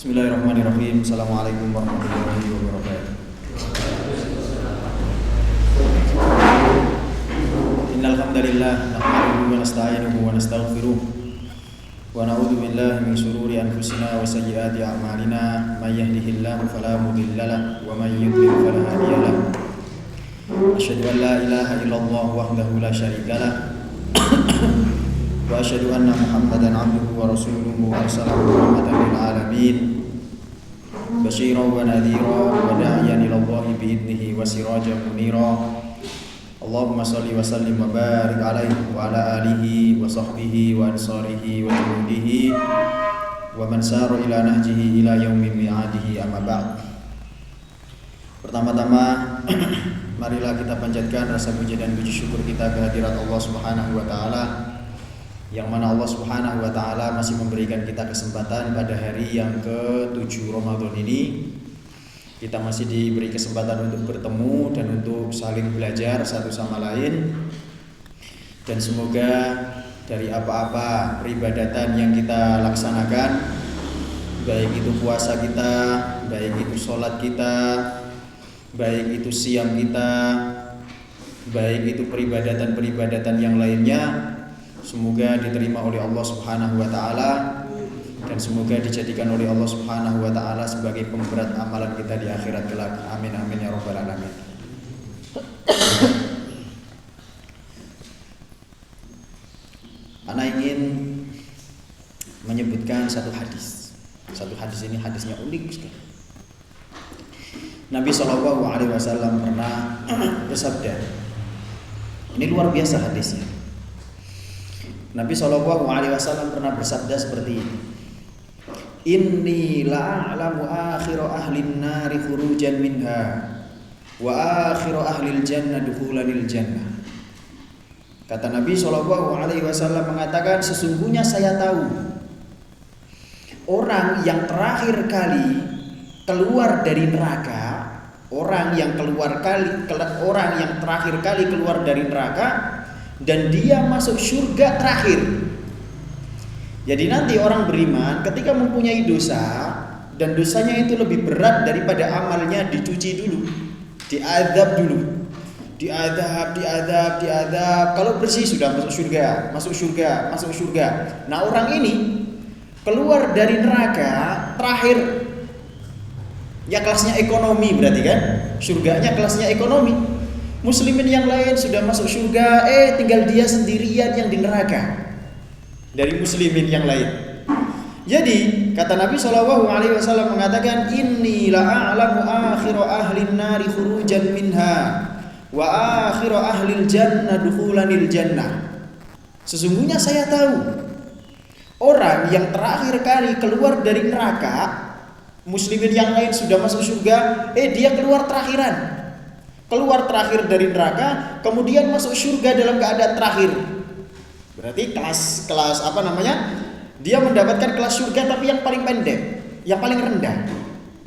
Bismillahirrahmanirrahim. Assalamualaikum warahmatullahi wabarakatuh. Innal hamdalillah nahmaduhu wa nasta'inuhu wa nastaghfiruh wa na'udzu billahi min shururi anfusina wa sayyiati a'malina may yahdihillahu fala mudilla lahu wa may yudlil fala hadiya lahu. Asyhadu an la ilaha illallah wahdahu la syarika lahu wa asyhadu anna Muhammadan 'abduhu wa rasuluhu arsalahu rahmatan lil alamin basyiran wa nadhiran wa da'iyan ila Allah bi idnihi wa sirajan munira. Allahumma shalli wa sallim wa barik alaihi wa ala alihi wa sahbihi wa ansarihi wa juhudihi wa man sara ila nahjihi ila yaumil mi'adihi amma ba'd. Pertama-tama marilah kita panjatkan rasa puji dan puji syukur kita kehadirat Allah Subhanahu wa taala, yang mana Allah Subhanahu wa taala masih memberikan kita kesempatan pada hari yang ke-7 Ramadan ini. Kita masih diberi kesempatan untuk bertemu dan untuk saling belajar satu sama lain. Dan semoga dari apa-apa peribadatan yang kita laksanakan, baik itu puasa kita, baik itu sholat kita, baik itu siam kita, baik itu peribadatan-peribadatan yang lainnya, semoga diterima oleh Allah Subhanahu wa taala dan semoga dijadikan oleh Allah Subhanahu wa taala sebagai pemberat amalan kita di akhirat kelak. Amin amin ya rabbal alamin. Ana ingin menyebutkan satu hadis. Satu hadis ini hadisnya unik sekali. Nabi SAW pernah bersabda. Ini luar biasa hadisnya. Nabi SAW pernah bersabda seperti ini. Inni la'alamu akhiru ahlin nari khurujan minha wa akhiru ahlil jannah dukhulanil jannah. Kata Nabi SAW mengatakan, sesungguhnya saya tahu orang yang terakhir kali keluar dari neraka, orang yang terakhir kali keluar dari neraka dan dia masuk surga terakhir. Jadi nanti orang beriman ketika mempunyai dosa dan dosanya itu lebih berat daripada amalnya, dicuci dulu, diadab dulu, diadab. Kalau bersih sudah masuk surga. Nah orang ini keluar dari neraka terakhir, ya kelasnya ekonomi berarti kan, surganya kelasnya ekonomi. Muslimin yang lain sudah masuk surga, tinggal dia sendirian yang di neraka dari muslimin yang lain. Jadi kata Nabi SAW mengatakan, inni la'alamu akhiru ahlin nari khurujan minha wa akhiru ahlil jannah dukhulanil jannah. Sesungguhnya saya tahu orang yang terakhir kali keluar dari neraka, muslimin yang lain sudah masuk surga, dia keluar terakhir dari neraka, kemudian masuk surga dalam keadaan terakhir. Berarti kelas apa namanya? Dia mendapatkan kelas surga tapi yang paling pendek, yang paling rendah.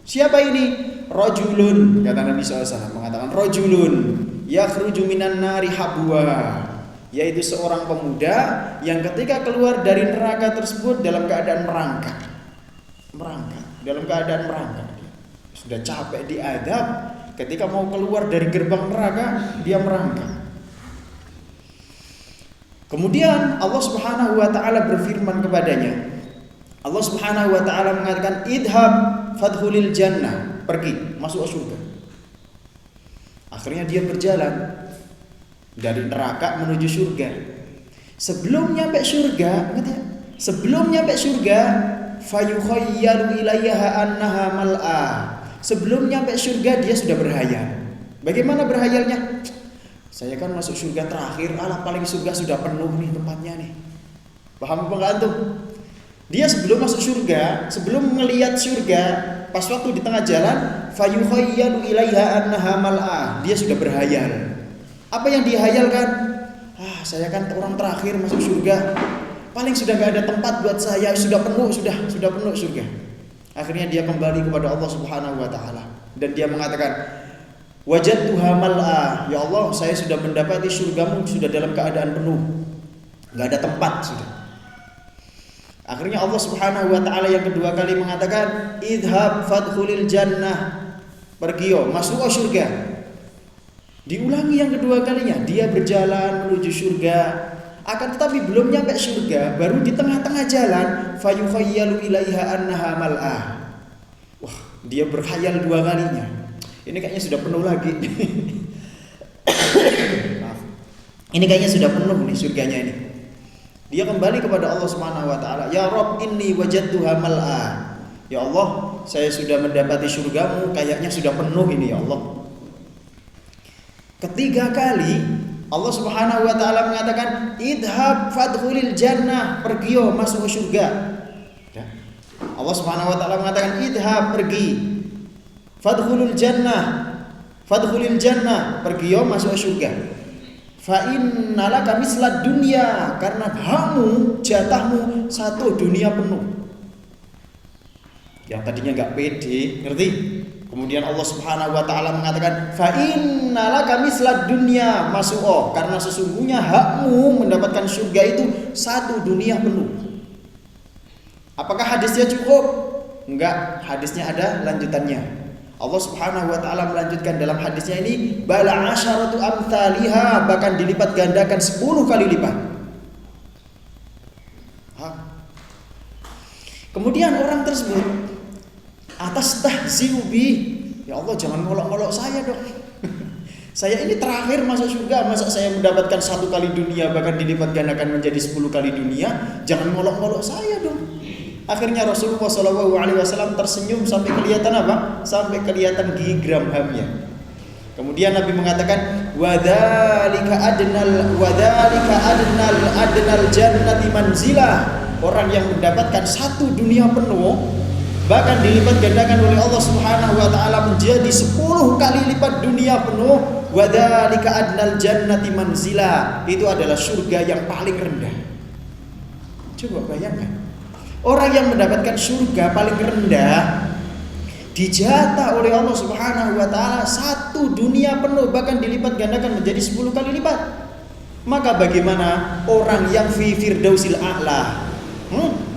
Siapa ini? Rajulun, kata Nabi SAW mengatakan, rajulun yakhruju minan nari habwa, yaitu seorang pemuda yang ketika keluar dari neraka tersebut dalam keadaan merangkak. Dalam keadaan merangkak. Sudah capek diadab, ketika mau keluar dari gerbang neraka dia merangkak. Kemudian Allah Subhanahu wa taala berfirman kepadanya. Allah Subhanahu wa taala mengatakan, idhab fadkhulil jannah, pergi masuk surga. Akhirnya dia berjalan dari neraka menuju surga. Sebelum nyampe surga, fayukhayyalu ilayha annaha mal'a. Sebelum nyampe surga dia sudah berhayal. Bagaimana berhayalnya? Saya kan masuk surga terakhir, paling surga sudah penuh nih tempatnya nih. Paham apa enggak antum? Dia sebelum masuk surga, sebelum melihat surga, pas waktu di tengah jalan, fayukhayyalu ilaiha annaha mal'a. Dia sudah berhayal. Apa yang dihayalkan? Saya kan orang terakhir masuk surga. Paling sudah enggak ada tempat buat saya, sudah penuh surga. Akhirnya dia kembali kepada Allah Subhanahu wa taala dan dia mengatakan, wajadtuha mal'a, ya Allah, saya sudah mendapati surgamu sudah dalam keadaan penuh, nggak ada tempat sudah. Akhirnya Allah Subhanahu wa taala yang kedua kali mengatakan, idhab fadkhulil jannah. Pergi masuk surga. Diulangi yang kedua kalinya, dia berjalan menuju surga. Akan tetapi belum nyampe surga, baru di tengah-tengah jalan, fayukhayyalu ilaiha annaha mal'ah. Wah, dia berkhayal dua kalinya. Ini kayaknya sudah penuh lagi. Maaf. Ini kayaknya sudah penuh nih surganya ini. Dia kembali kepada Allah Subhanahu wa taala, "Ya Rabb, inni wajadtuha mal'a." Ya Allah, saya sudah mendapati surgamu, kayaknya sudah penuh ini ya Allah. Ketiga kali Allah Subhanahu wa taala mengatakan, "Idhab fadkhulil jannah." Pergi masuk ke surga. Ya. Allah Subhanahu wa taala mengatakan, "Idhab, pergi. Fadkhulil jannah." Fadkhulil jannah, pergi masuk ke surga. Fa innalaka mislad dunya, karena hakmu, jatahmu satu dunia penuh. Yang tadinya enggak pede, ngerti? Kemudian Allah Subhanahu wa taala mengatakan, fa innalaka mislad dunya, masuk karena sesungguhnya hakmu mendapatkan surga itu satu dunia penuh. Apakah hadisnya cukup? Enggak, hadisnya ada lanjutannya. Allah Subhanahu wa taala melanjutkan dalam hadisnya ini, bala asyaratu amthaliha, bahkan dilipat gandakan 10 kali lipat. Kemudian orang tersebut atas tahzi'u bi, ya Allah jangan ngolok-ngolok saya dong. Saya ini terakhir masuk surga, masa saya mendapatkan 1 kali dunia bahkan dilipat gandakan menjadi 10 kali dunia? Jangan ngolok-ngolok saya dong. Akhirnya Rasulullah SAW tersenyum sampai kelihatan apa? Sampai kelihatan gigi gramhamnya. Kemudian Nabi mengatakan, wadzalika adnal jannati manzilah. Orang yang mendapatkan 1 dunia penuh bahkan dilipat gandakan oleh Allah Subhanahu wa taala menjadi 10 kali lipat dunia penuh. Wadzalika adnal jannati manzilah. Itu adalah surga yang paling rendah. Coba bayangkan. Orang yang mendapatkan surga paling rendah dijatah oleh Allah Subhanahu wa taala 1 dunia penuh bahkan dilipat gandakan menjadi 10 kali lipat. Maka bagaimana orang yang fi firdausil a'la?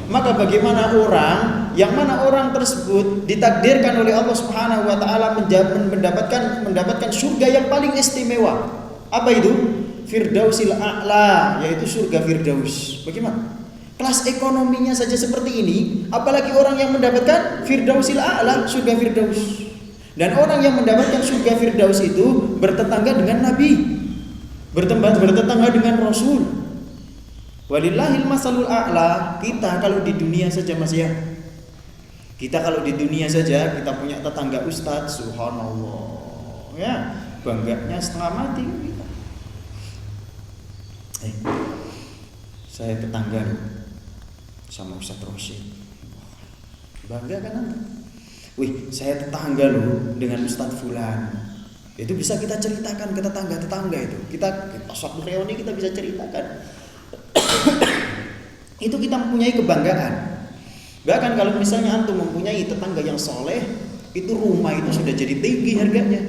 Maka bagaimana orang yang mana orang tersebut ditakdirkan oleh Allah Subhanahu wa taala mendapatkan surga yang paling istimewa. Apa itu? Firdausil a'la, yaitu surga Firdaus. Bagaimana? Kelas ekonominya saja seperti ini, apalagi orang yang mendapatkan Firdausil a'la, surga Firdaus. Dan orang yang mendapatkan surga Firdaus itu bertetangga dengan Nabi, bertetangga dengan Rasul. Walillahil masalul a'la. Kita kalau di dunia saja Mas ya, kita kalau di dunia saja kita punya tetangga ustadz, subhanallah ya, bangganya setengah mati kita. Saya tetangga sama Ustadz Rosyid, bangga kan anda? Wih, saya tetangga loh dengan Ustadz Fulan. Itu bisa kita ceritakan ke tetangga-tetangga itu. Kita suatu reuni kita bisa ceritakan. Itu kita mempunyai kebanggaan. Bahkan kalau misalnya antum mempunyai tetangga yang soleh, itu rumah itu sudah jadi tinggi harganya.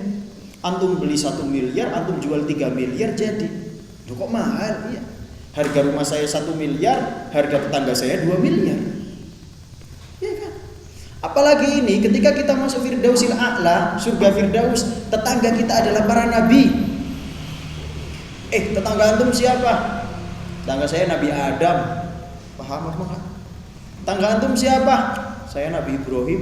Antum beli 1 miliar, antum jual 3 miliar jadi. Loh kok mahal? Iya. Harga rumah saya 1 miliar, harga tetangga saya 2 miliar. Ya kan? Apalagi ini ketika kita masuk Firdausil a'la, surga Firdaus, tetangga kita adalah para nabi. Tetangga antum siapa? Tetangga saya Nabi Adam. Paham apa? Tetangga antum siapa? Saya Nabi Ibrahim.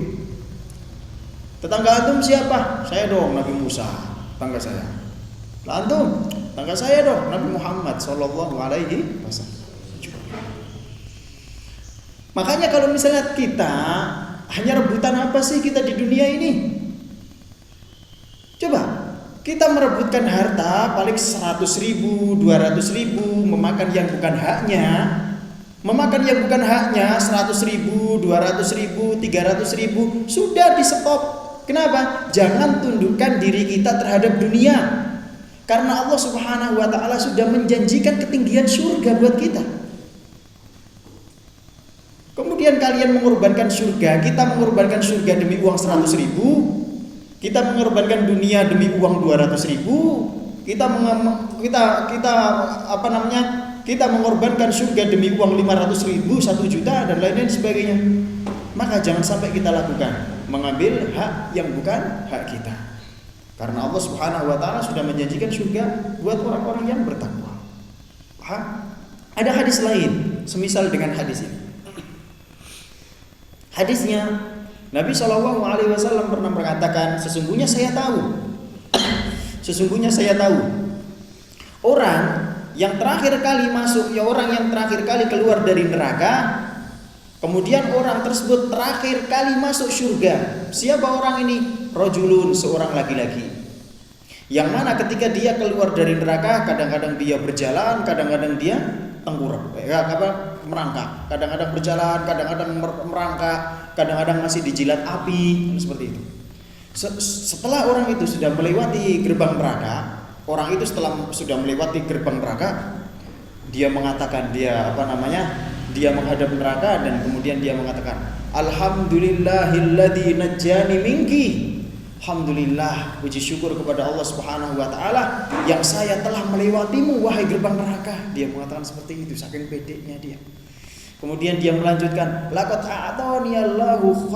Tetangga antum siapa? Saya dong Nabi Musa, tetangga saya. Lah antum, tetangga saya dong Nabi Muhammad sallallahu alaihi wasallam. Makanya kalau misalnya kita hanya rebutan apa sih kita di dunia ini? Coba kita merebutkan harta paling 100 ribu, 200 ribu, memakan yang bukan haknya. Memakan yang bukan haknya 100 ribu, 200 ribu, 300 ribu, sudah di stop. Kenapa? Jangan tundukkan diri kita terhadap dunia. Karena Allah Subhanahu wa taala sudah menjanjikan ketinggian surga buat kita. Kemudian kalian mengorbankan surga, kita mengorbankan surga demi uang 100 ribu, kita mengorbankan dunia demi uang 200 ribu, kita kita mengorbankan surga demi uang 500.000, 1 juta dan lain-lain sebagainya. Maka jangan sampai kita lakukan mengambil hak yang bukan hak kita. Karena Allah Subhanahu wa taala sudah menjanjikan surga buat orang-orang yang bertakwa. Paham? Ada hadis lain semisal dengan hadis ini. Hadisnya Nabi SAW pernah mengatakan, sesungguhnya saya tahu orang yang terakhir kali masuk, ya orang yang terakhir kali keluar dari neraka, kemudian orang tersebut terakhir kali masuk surga. Siapa orang ini? Rajulun, seorang laki-laki, yang mana ketika dia keluar dari neraka, kadang-kadang dia berjalan, kadang-kadang dia tengkurap, merangkak, kadang-kadang berjalan, kadang-kadang merangkak, kadang-kadang masih dijilat api, seperti itu. Setelah orang itu sudah melewati gerbang neraka, sudah melewati gerbang neraka, dia mengatakan dia menghadap neraka dan kemudian dia mengatakan, alhamdulillahilladzi najjani minki. Alhamdulillah, puji syukur kepada Allah Subhanahu wa taala yang saya telah melewatimu wahai gerbang neraka. Dia mengatakan seperti itu, saking pedenya dia. Kemudian dia melanjutkan, laqad a'tani Allahu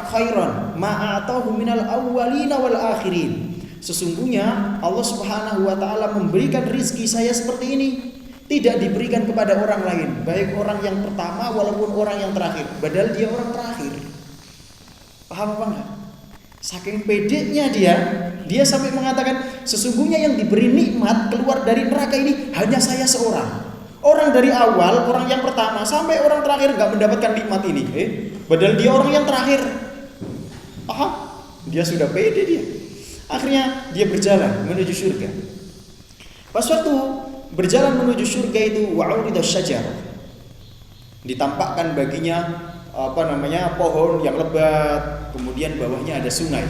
khairan ma a'tahu minal awwalina wal akhirin. Sesungguhnya Allah Subhanahu wa taala memberikan rizki saya seperti ini, tidak diberikan kepada orang lain, baik orang yang pertama walaupun orang yang terakhir, padahal dia orang terakhir. Paham apa enggak? Saking pedenya dia sampai mengatakan, sesungguhnya yang diberi nikmat keluar dari neraka ini hanya saya seorang. Orang dari awal, orang yang pertama sampai orang terakhir enggak mendapatkan nikmat ini. Padahal dia orang yang terakhir. Paham? Dia sudah pede dia. Akhirnya dia berjalan menuju surga. Pas waktu berjalan menuju surga itu, wa'urida syajar, ditampakkan baginya pohon yang lebat, kemudian bawahnya ada sungai.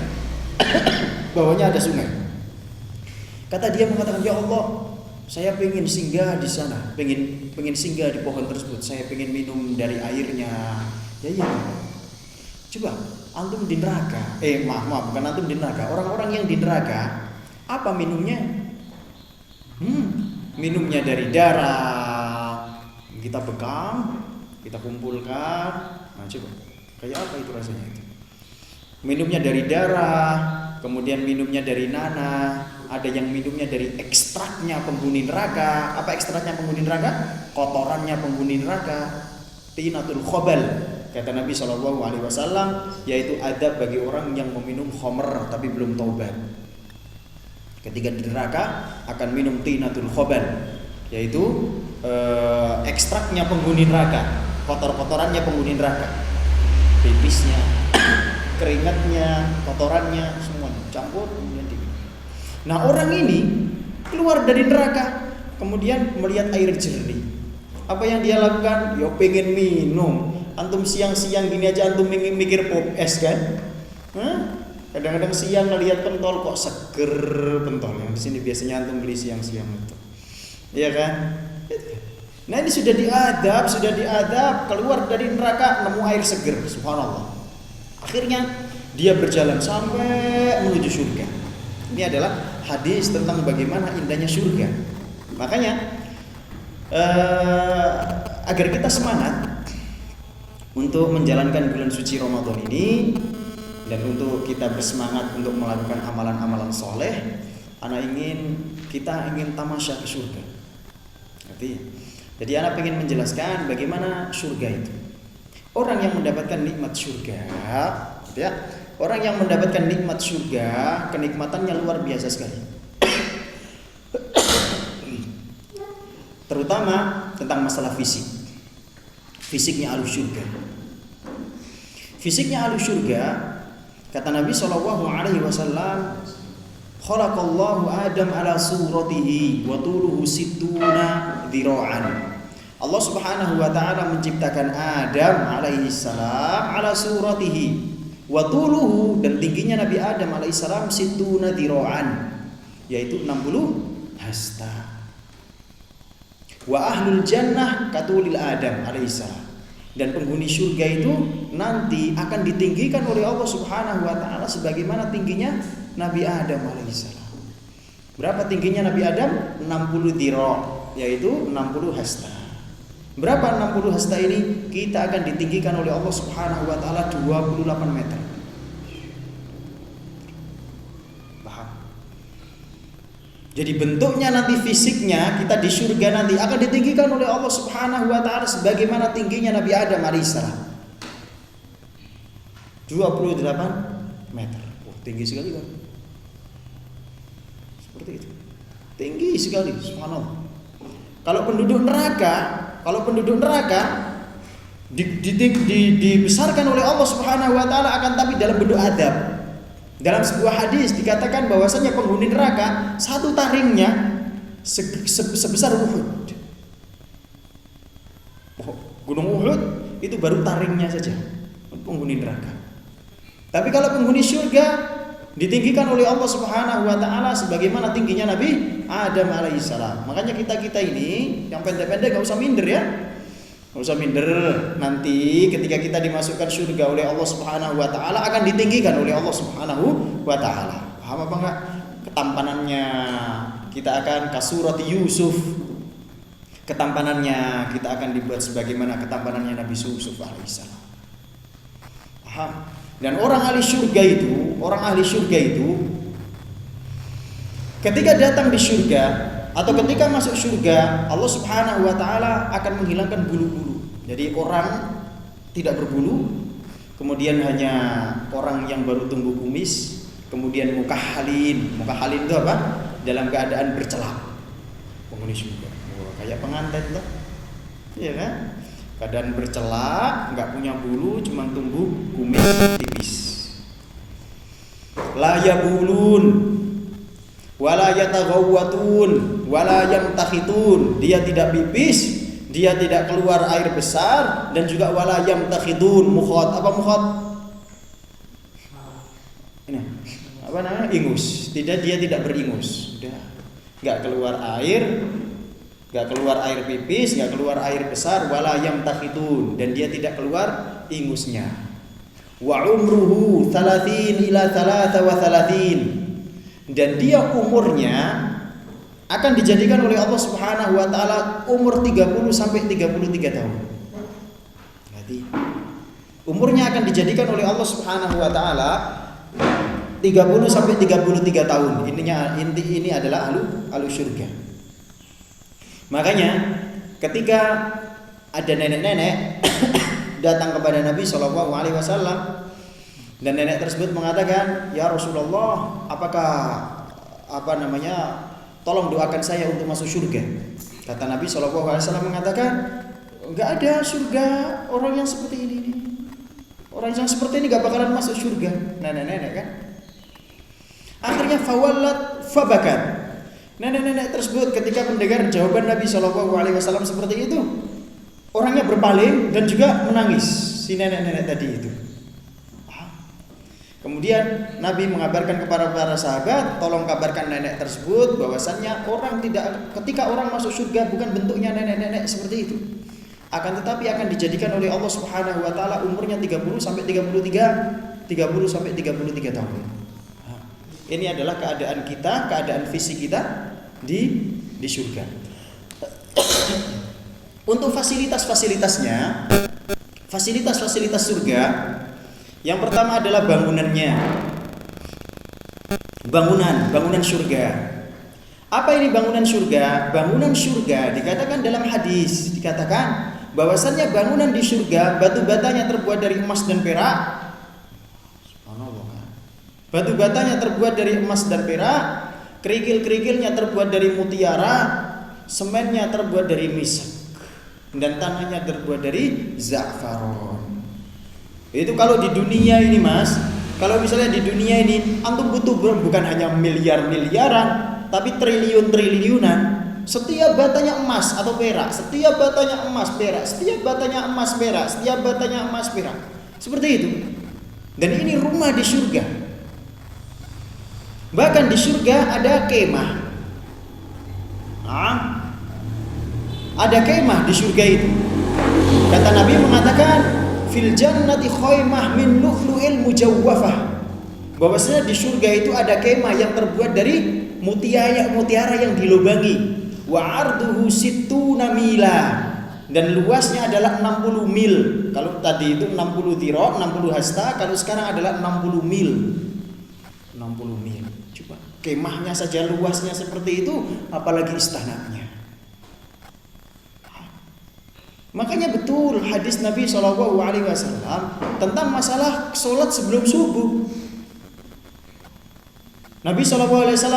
Kata dia mengatakan, ya Allah, saya pengen singgah di sana, pengen singgah di pohon tersebut, saya pengen minum dari airnya. Ya. Coba antum di neraka, bukan antum di neraka, orang-orang yang di neraka, apa minumnya? Minumnya dari darah, kita bekam, kita kumpulkan. Nah, coba kayak apa itu rasanya itu? Minumnya dari darah, kemudian minumnya dari nanah, ada yang minumnya dari ekstraknya penghuni neraka. Apa ekstraknya penghuni neraka? Kotorannya penghuni neraka. Tinatul khobal, kata Nabi SAW, yaitu adab bagi orang yang meminum khamr tapi belum taubat. Ketika di neraka akan minum tinatul khobal, yaitu ekstraknya penghuni neraka, kotor-kotorannya penghuni neraka, pipisnya, keringatnya, kotorannya, semua campur kemudian diminum. Nah, orang ini keluar dari neraka, kemudian melihat air jernih. Apa yang dia lakukan? Ya pengen minum. Antum siang-siang gini aja antum mikir pop es kan? Kadang-kadang siang ngelihat pentol kok seger pentol. Yang di sini biasanya antum beli siang-siang itu. Iya kan? Nah, ini sudah diadab, keluar dari neraka nemu air seger, subhanallah. Akhirnya dia berjalan sampai menuju surga. Ini adalah hadis tentang bagaimana indahnya surga. Makanya agar kita semangat untuk menjalankan bulan suci Ramadan ini, dan untuk kita bersemangat untuk melakukan amalan-amalan soleh, kita ingin tamasya ke surga. Jadi anak ingin menjelaskan bagaimana surga itu. Orang yang mendapatkan nikmat surga, orang yang mendapatkan nikmat surga, kenikmatannya luar biasa sekali. Terutama tentang masalah fisiknya ahli surga. Fisiknya ahli surga, kata Nabi SAW, khalaqallahu Adam ala suratihi wa tuluhu sittuna dhira'an. Allah Subhanahu wa taala menciptakan Adam alaihi salam ala suratihi wa tuluhu, dan tingginya Nabi Adam alaihi salam sittuna dhira'an, yaitu 60 hasta. Wa ahlul jannah katulil Adam alaihi salam, dan penghuni surga itu nanti akan ditinggikan oleh Allah Subhanahu wa taala sebagaimana tingginya Nabi Adam alaihissalam. Berapa tingginya Nabi Adam? 60 dhira'. yaitu 60 hasta. Berapa 60 hasta ini? Kita akan ditinggikan oleh Allah Subhanahu wa taala 28 meter. Paham? Jadi bentuknya nanti, fisiknya kita di surga nanti akan ditinggikan oleh Allah Subhanahu wa taala sebagaimana tingginya Nabi Adam alaihissalam. 28 meter. Oh, tinggi sekali kan? Seperti itu. Tinggi sekali, subhanallah. Kalau penduduk neraka dibesarkan oleh Allah Subhanahu wa taala akan tapi dalam bentuk adab. Dalam sebuah hadis dikatakan bahwasanya penghuni neraka satu taringnya sebesar Uhud. Gunung Uhud itu baru taringnya saja penghuni neraka. Tapi kalau penghuni surga ditinggikan oleh Allah Subhanahu wa taala sebagaimana tingginya Nabi Adam alaihissalam. Makanya kita ini yang pendek-pendek enggak usah minder ya. Enggak usah minder. Nanti ketika kita dimasukkan surga oleh Allah Subhanahu wa taala akan ditinggikan oleh Allah Subhanahu wa taala. Paham apa enggak? Ketampanannya kita akan kasurati Yusuf. Ketampanannya kita akan dibuat sebagaimana ketampanannya Nabi Yusuf alaihissalam. Paham? Dan orang ahli surga itu ketika datang di surga atau ketika masuk surga, Allah Subhanahu wa taala akan menghilangkan bulu-bulu. Jadi orang tidak berbulu, kemudian hanya orang yang baru tumbuh kumis, kemudian muka halin itu apa? Dalam keadaan bercelak. Penghuni surga. Kayak pengantin loh. Iya kan? Keadaan bercelak, enggak punya bulu, cuma tumbuh kumis tipis. La yabulun wala yataghawwatun wala yamtakhitun. Dia tidak pipis, dia tidak keluar air besar, dan juga wala yamtakhitun. Mukhat, apa mukhat? Ini apa namanya? Ingus. Dia tidak beringus. Sudah. Enggak keluar air, gak keluar air pipis, gak keluar air besar, wala yamtakhitun, dan dia tidak keluar ingusnya. Wa umruhu 30 ila 33, dan dia umurnya akan dijadikan oleh Allah Subhanahu wa taala umur 30 sampai 33 tahun. Berarti umurnya akan dijadikan oleh Allah Subhanahu wa taala 30 sampai 33 tahun. Ini adalah ahlu surga. Makanya ketika ada nenek-nenek datang kepada Nabi Shallallahu Alaihi Wasallam dan nenek tersebut mengatakan, ya Rasulullah, tolong doakan saya untuk masuk surga. Kata Nabi Shallallahu Alaihi Wasallam mengatakan, enggak ada surga orang yang seperti ini. Orang yang seperti ini enggak bakalan masuk surga. Nenek-nenek kan. Akhirnya fawallat fabakat. Nenek-nenek tersebut ketika mendengar jawaban Nabi Shallallahu Alaihi Wasallam seperti itu, orangnya berpaling dan juga menangis, si nenek-nenek tadi itu. Kemudian Nabi mengabarkan kepada para sahabat, tolong kabarkan nenek tersebut bahwasannya ketika orang masuk surga bukan bentuknya nenek-nenek seperti itu, akan tetapi akan dijadikan oleh Allah Subhanahu wa taala umurnya 30 sampai 33 tahun. Ini adalah keadaan fisik kita di surga. Untuk fasilitas surga, yang pertama adalah bangunannya. Bangunan surga. Apa ini bangunan surga? Bangunan surga dikatakan dalam hadis, dikatakan bahwasannya bangunan di surga batu batanya terbuat dari emas dan perak. Batu batanya terbuat dari emas dan perak, kerikil-kerikilnya terbuat dari mutiara, semennya terbuat dari misk, dan tanahnya terbuat dari za'faron. Itu kalau di dunia ini, Mas. Kalau misalnya di dunia ini antum butuh bukan hanya miliar-miliaran, tapi triliun-triliunan. Setiap batanya emas atau perak, setiap batanya emas perak, setiap batanya emas perak, setiap batanya emas perak. Seperti itu. Dan ini rumah di surga. Bahkan di surga ada kemah. Ada kemah di surga itu. Kata Nabi mengatakan, fil jannati khaymah min lu'lu'il mujawwafah. Bahwasanya di surga itu ada kemah yang terbuat dari mutiara yang dilubangi. wa arduhu sittuna mila, dan luasnya adalah 60 mil. Kalau tadi itu 60 dhira, 60 hasta, kalau sekarang adalah 60 mil. 60 mil. Coba kemahnya saja luasnya seperti itu, apalagi istananya. Makanya betul hadis Nabi SAW tentang masalah sholat sebelum subuh. Nabi SAW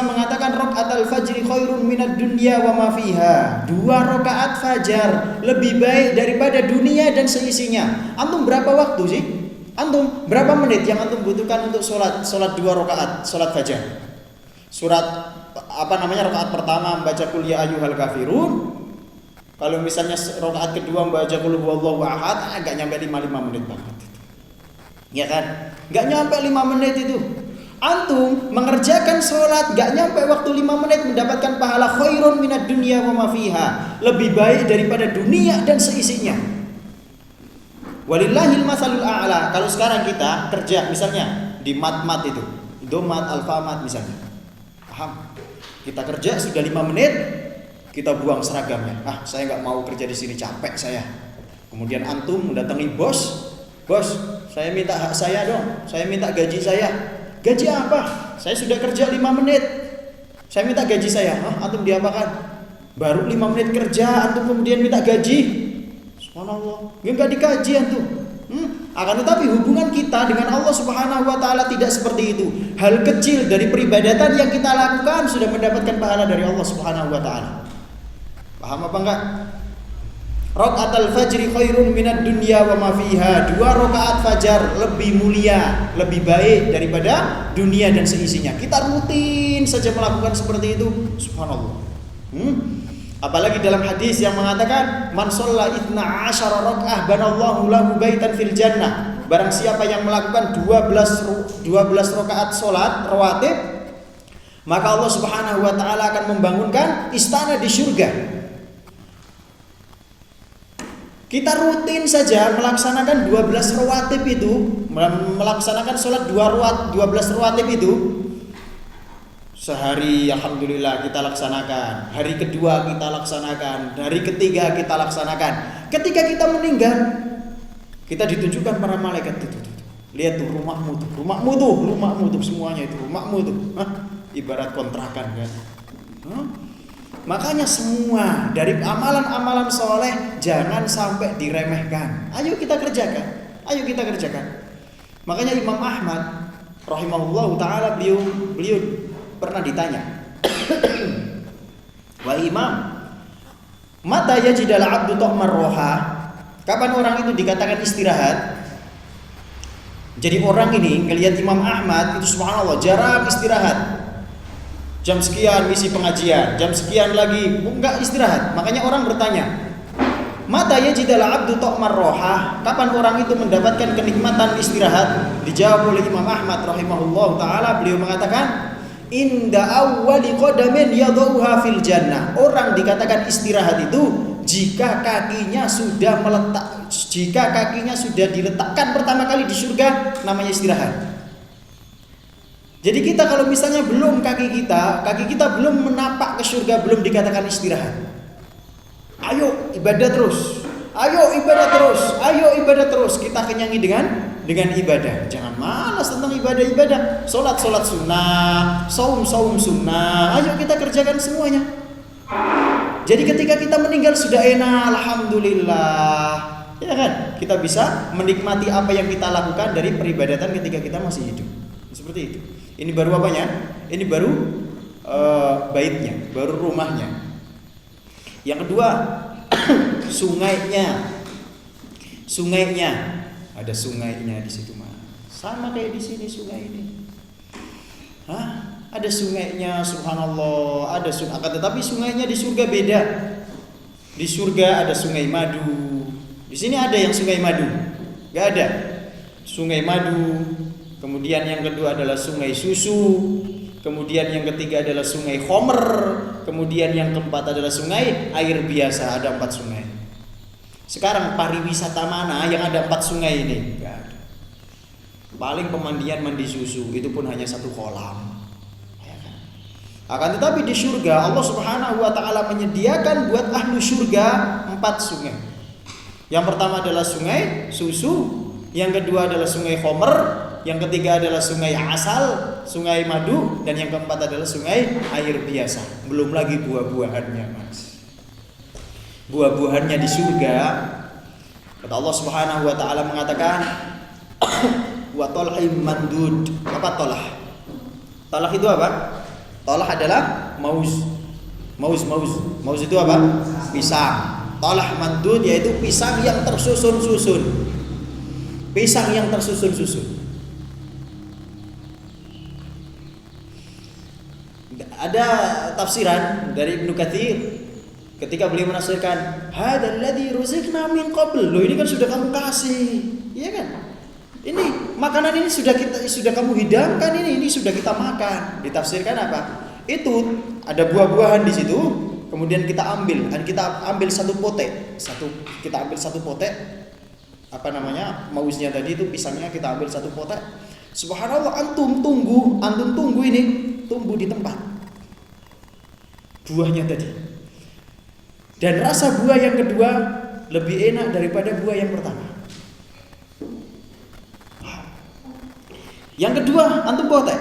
mengatakan rakaatul fajri khairun minad dunya wa ma fiha. 2 rakaat fajar lebih baik daripada dunia dan seisinya. Antum berapa waktu sih? Antum berapa menit yang antum butuhkan untuk sholat 2 rakaat sholat fajar? Rakaat pertama membaca qul ya ayyuhal kafirun. Kalau misalnya rakaat kedua membaca qul huwallahu ahad, agak nyampe 5 menit banget. Ya kan? Enggak nyampe 5 menit itu. Antum mengerjakan sholat gak nyampe waktu 5 menit mendapatkan pahala khairun minad dunya wa ma fiha, lebih baik daripada dunia dan seisinya. Walillahil masalul a'la. Kalau sekarang kita kerja misalnya di mat itu, Indomat, Alfamart misalnya, paham? Kita kerja sudah 5 menit, kita buang seragamnya. Saya gak mau kerja di sini, capek saya. Kemudian antum mendatangi bos, saya minta hak saya dong, saya minta gaji saya. Gaji apa? Saya sudah kerja 5 menit. Saya minta gaji saya. Antum diapakan? Baru 5 menit kerja, antum kemudian minta gaji. Subhanallah. Enggak dikaji antum. Akan tetapi hubungan kita dengan Allah Subhanahu wa taala tidak seperti itu. Hal kecil dari peribadatan yang kita lakukan sudah mendapatkan pahala dari Allah Subhanahu wa taala. Paham apa enggak? Rakaatul fajri khairun minad dunya wa ma fiha. 2 rakaat fajar lebih mulia, lebih baik daripada dunia dan seisinya. Kita rutin saja melakukan seperti itu. Subhanallah. Apalagi dalam hadis yang mengatakan man shalla 12 rakaah banallahu lahu baitan fil jannah. Barang siapa yang melakukan 12 rakaat salat rawatib, maka Allah Subhanahu wa taala akan membangunkan istana di surga. Kita rutin saja melaksanakan 12 rawatib itu, melaksanakan sholat 12 rawatib itu. Sehari alhamdulillah kita laksanakan, hari kedua kita laksanakan, hari ketiga kita laksanakan. Ketika kita meninggal, kita ditunjukkan para malaikat itu. Lihat tuh rumahmu tuh semuanya itu rumahmu tuh. Ibarat kontrakan kan. Makanya semua dari amalan-amalan soleh jangan sampai diremehkan. Ayo kita kerjakan. Makanya Imam Ahmad rahimahullahu taala beliau pernah ditanya, "Wahai Imam, mata yajidal abdu ta'mar roha?" Kapan orang itu dikatakan istirahat? Jadi orang ini ngelihat Imam Ahmad itu subhanallah jarang istirahat. Jam sekian misi pengajian, jam sekian lagi enggak istirahat. Makanya orang bertanya, mata yajidal abdu ta'mar roha? Kapan orang itu mendapatkan kenikmatan istirahat? Dijawab oleh Imam Ahmad rahimahullah taala, beliau mengatakan, inda awwali qadamin yadauha fil jannah. Orang dikatakan istirahat itu jika kakinya sudah diletakkan pertama kali di surga, namanya istirahat. Jadi kita kalau misalnya kaki kita belum menapak ke surga, belum dikatakan istirahat. Ayo ibadah terus. Kita kenyangi dengan ibadah. Jangan malas tentang ibadah. Salat sunnah, saum sunnah. Ayo kita kerjakan semuanya. Jadi ketika kita meninggal sudah enak, alhamdulillah. Ya kan? Kita bisa menikmati apa yang kita lakukan dari peribadatan ketika kita masih hidup. Seperti itu. Ini baru apanya? Ini baru baitnya, baru rumahnya. Yang kedua, sungainya. Ada sungainya di situ mah. Sama kayak di sini sungai ini. Ada sungainya, subhanallah. Ada sungai, tetapi sungainya di surga beda. Di surga ada sungai madu. Di sini ada yang sungai madu? Gak ada. Sungai madu. Kemudian yang kedua adalah sungai susu. Kemudian yang ketiga adalah sungai khomer. Kemudian yang keempat adalah sungai air biasa. Ada 4 sungai. Sekarang pariwisata mana yang ada 4 sungai ini? Gak ada. Paling pemandian mandi susu, itu pun hanya 1 kolam. Akan tetapi di surga Allah Subhanahu wa taala menyediakan buat ahlu surga 4 sungai. Yang pertama adalah sungai susu, yang kedua adalah sungai khamr, yang ketiga adalah sungai asal, sungai madu, dan yang keempat adalah sungai air biasa. Belum lagi buah-buahannya, Mas. Buah-buahannya di surga, kata Allah Subhanahu wa taala mengatakan wa talhim mandud. Apa tolah? Tolah itu apa? Tolah adalah mauz. Mauz itu apa? Pisang. Tolah mandud yaitu pisang yang tersusun-susun. Pisang yang tersusun-susun. Ada tafsiran dari Ibnu Katsir ketika beliau menafsirkan hadzal ladzi ruziqna min qabl. Loh, ini kan sudah kamu kasih, iya kan? Ini makanan ini sudah kamu hidangkan, ini sudah kita makan. Ditafsirkan apa? Itu ada buah-buahan di situ, kemudian kita ambil satu potek. Kita ambil satu potek. Apa namanya? Mauznya tadi itu pisangnya kita ambil satu potek. Subhanallah, antum tunggu ini tumbuh di tempat buahnya tadi. Dan rasa buah yang kedua lebih enak daripada buah yang pertama. Yang kedua, antum potek.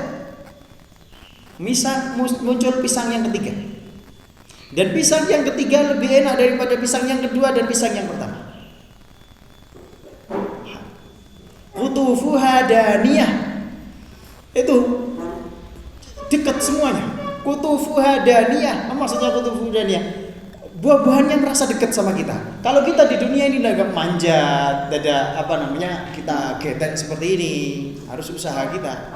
Muncul pisang yang ketiga. Dan pisang yang ketiga lebih enak daripada pisang yang kedua dan pisang yang pertama. Qutufuha daniyah. Itu dekat semuanya. Qutufuha daniyah. Apa maksudnya qutufuha daniyah? Buah-buahannya merasa dekat sama kita. Kalau kita di dunia ini agak manjat, kita getek seperti ini, harus usaha kita.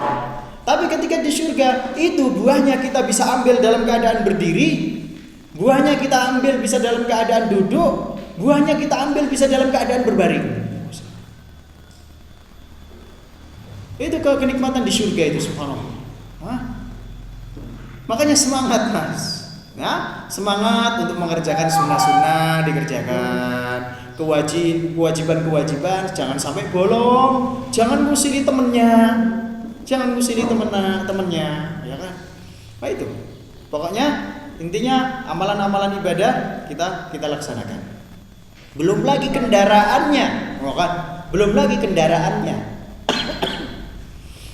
Tapi ketika di surga, itu buahnya kita bisa ambil dalam keadaan berdiri, buahnya kita ambil bisa dalam keadaan duduk, buahnya kita ambil bisa dalam keadaan berbaring. Itu kenikmatan di surga itu, subhanallah. Makanya semangat, Mas. Ya, semangat untuk mengerjakan sunnah-sunnah dikerjakan, kewajiban jangan sampai bolong, jangan ngusili temennya, ya kan? Nah itu, pokoknya intinya amalan-amalan ibadah kita laksanakan. Belum lagi kendaraannya,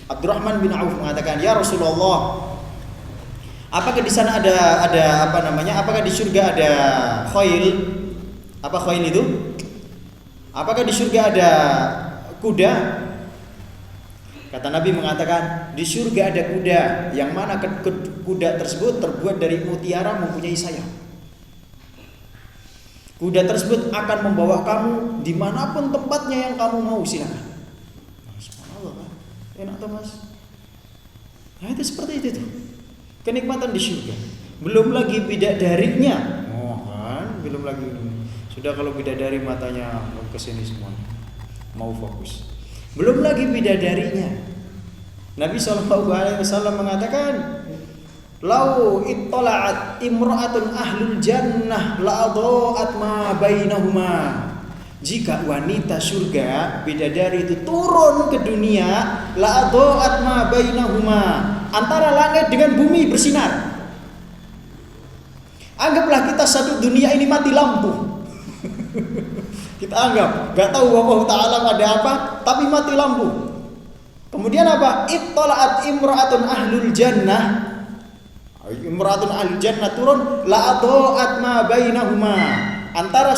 Abdurrahman bin Auf mengatakan, ya Rasulullah, apakah di sana ada apakah di surga ada khail? Apa khail itu? Apakah di surga ada kuda? Kata Nabi mengatakan, di surga ada kuda yang mana kuda tersebut terbuat dari mutiara mempunyai sayap. Kuda tersebut akan membawa kamu dimanapun tempatnya yang kamu mau, silakan. Subhanallah, enak tuh, Mas. Nah itu seperti itu tuh. Kenikmatan di surga. Belum lagi bidadarinya. Belum lagi. Sudah kalau bidadari matanya ke sini semua. Mau fokus. Belum lagi bidadarinya. Nabi SAW mengatakan, "Lau ittala'at imra'atun ahlul jannah la'adha'at ma bainahuma." Jika wanita surga, bidadari itu turun ke dunia, la'adha'at ma bainahuma, antara langit dengan bumi bersinar. Anggaplah kita satu dunia ini mati lampu. Kita anggap, gak tahu Allah Ta'ala ada apa, tapi mati lampu. Kemudian apa? Ittala'at imra'atun ahlul jannah. Imra'atun ahlul jannah turun, la'adha'at ma bainahuma, antara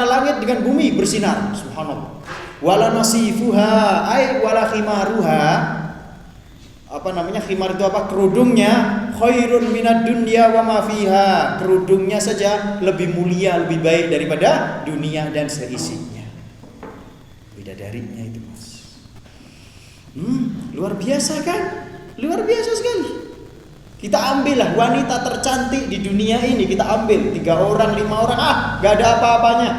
langit dengan bumi bersinar. Subhanallah. Wala nasifuha ay wala khimaruha. Khimar itu apa? Kerudungnya khairun minad dunya wa ma fiha. Kerudungnya saja lebih mulia, lebih baik daripada dunia dan seisinya. Bidadarinya itu, Mas. Luar biasa kan? Luar biasa sekali. Kita ambillah wanita tercantik di dunia ini, kita ambil 3 orang, 5 orang, gak ada apa-apanya.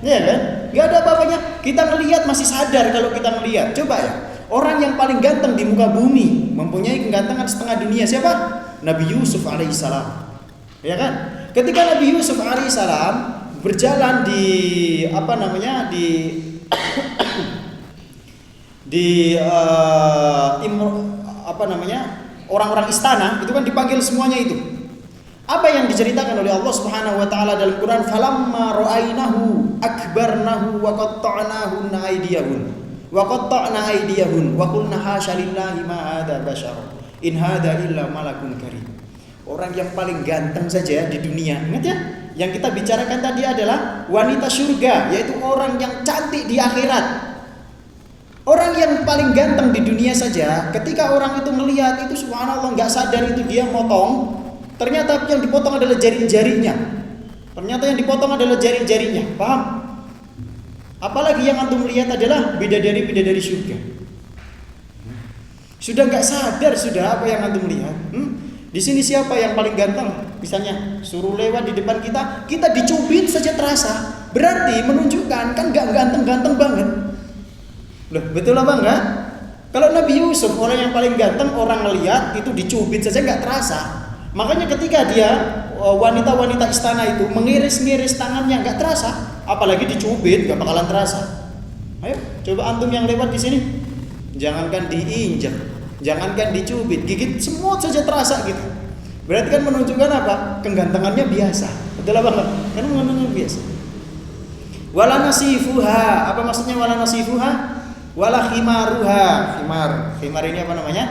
Ya kan? Gak ada apa-apanya. Kita ngelihat masih sadar kalau kita ngelihat. Coba ya. Orang yang paling ganteng di muka bumi, mempunyai kegantengan setengah dunia, siapa? Nabi Yusuf alaihissalam. Ya kan? Ketika Nabi Yusuf alaihissalam berjalan orang-orang istana itu kan dipanggil semuanya itu. Apa yang diceritakan oleh Allah Subhanahu wa taala dalam Quran, falamma ra'ainahu akbarnahu wa qatta'nahu aydiyahun wa qatta'na aydiyahun wa qulna hasya lillahi ma hadza bashar in hadza illa malakun karim. Orang yang paling ganteng saja di dunia. Ingat ya? Yang kita bicarakan tadi adalah wanita surga, yaitu orang yang cantik di akhirat. Orang yang paling ganteng di dunia saja, ketika orang itu melihat itu, subhanallah, nggak sadar itu dia motong. Ternyata yang dipotong adalah jari-jarinya. Ternyata yang dipotong adalah jari-jarinya. Paham? Apalagi yang antum lihat adalah bidadari-bidadari surga. Sudah nggak sadar sudah apa yang antum lihat. Di sini siapa yang paling ganteng? Misalnya suruh lewat di depan kita dicubit saja terasa. Berarti menunjukkan kan nggak ganteng-ganteng banget. Loh, betul apa enggak? Kalau Nabi Yusuf orang yang paling ganteng, orang melihat itu dicubit saja nggak terasa. Makanya ketika dia wanita-wanita istana itu mengiris-ngiris tangannya nggak terasa, apalagi dicubit nggak bakalan terasa. Ayo coba antum yang lewat di sini, jangankan diinjak, jangankan dicubit, gigit semut saja terasa gitu. Berarti kan menunjukkan apa? Kegantengannya biasa. Betul apa enggak? Kan menunjukkan biasa. Wala nasifuha, apa maksudnya wala nasifuha? Wala khimaruha. Khimar ini apa namanya?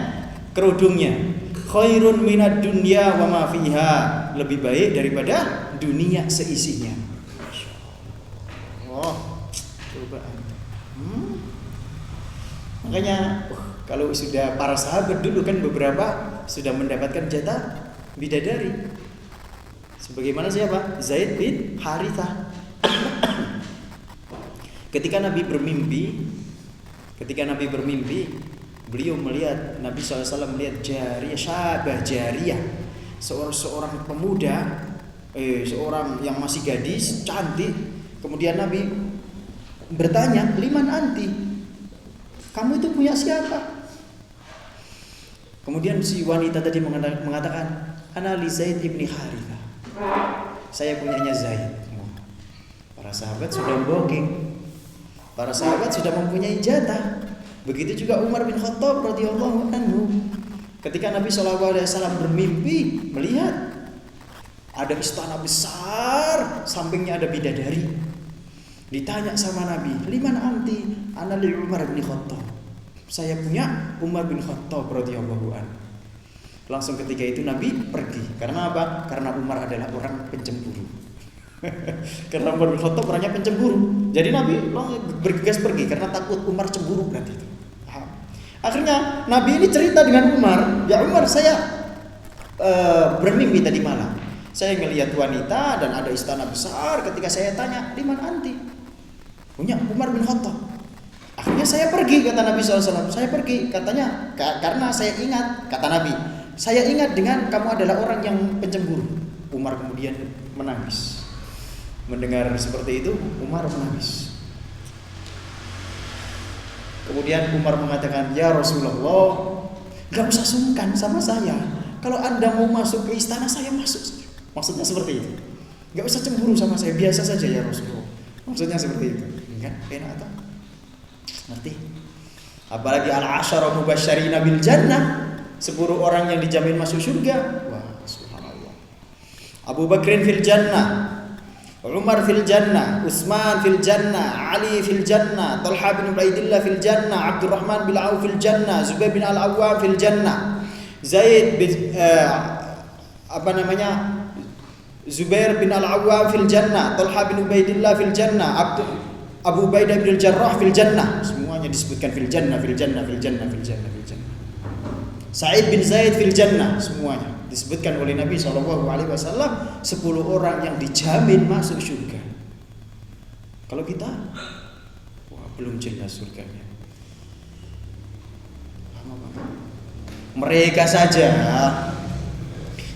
Kerudungnya. Khairun minad dunya wa ma fiha, lebih baik daripada dunia seisinya. Oh, coba. Makanya kalau sudah para sahabat dulu kan beberapa sudah mendapatkan jatah bidadari. Sebagaimana siapa? Zaid bin Harithah. Ketika Nabi bermimpi, beliau melihat, Nabi SAW melihat jariyah, seorang pemuda, seorang yang masih gadis, cantik. Kemudian Nabi bertanya, liman anti? Kamu itu punya siapa? Kemudian si wanita tadi mengatakan, ana li Zaid ibn Harithah. Saya punyanya Zaid. Para sahabat sudah booking. Para sahabat sudah mempunyai jatah. Begitu juga Umar bin Khattab radhiyallahu anhu. Ketika Nabi SAW bermimpi melihat ada istana besar, sampingnya ada bidadari. Ditanya sama Nabi, liman anti? Ana li Umar bin Khattab. Saya punya Umar bin Khattab radhiyallahu anhu. Langsung ketika itu Nabi pergi. Karena apa? Karena Umar adalah orang pencemburu. Karena Umar bin Khattab orangnya pencemburu. Jadi Nabi bergegas pergi karena takut Umar cemburu berarti itu. Akhirnya Nabi ini cerita dengan Umar, ya Umar, saya bermimpi tadi malam. Saya melihat wanita dan ada istana besar. Ketika saya tanya, liman anti? Punya Umar bin Khattab. Akhirnya saya pergi, kata Nabi SAW. Saya pergi, katanya karena saya ingat, kata Nabi, saya ingat dengan kamu adalah orang yang pencemburu. Umar kemudian menangis. Mendengar seperti itu, Umar menangis. Kemudian Umar mengatakan, ya Rasulullah, gak usah sungkan sama saya. Kalau anda mau masuk ke istana, saya masuk saja. Maksudnya seperti itu. Gak usah cemburu sama saya, biasa saja ya Rasulullah. Maksudnya seperti itu. Kan enak atau? Ngerti? Apalagi al-asyara mubasysyirina bil jannah, 10 orang yang dijamin masuk surga. Wah, subhanallah. Abu Bakrin fil jannah, Umar fil jannah, Utsman fil jannah, Ali fil jannah, Talha bin Ubaidillah fil jannah, Abdurrahman bin Auf fil jannah, Zubair bin Al-Awwam fil jannah, Zaid bin Zubair bin Al-Awwam fil jannah, Talha bin Ubaidillah fil jannah, Abu Ubaidah bin Al-Jarrah fil jannah. Semuanya disebutkan fil jannah. Sa'id bin Zaid fil jannah, semuanya disebutkan oleh Nabi SAW 10 orang yang dijamin masuk surga. Kalau kita, wah, belum jelas surganya. Mereka saja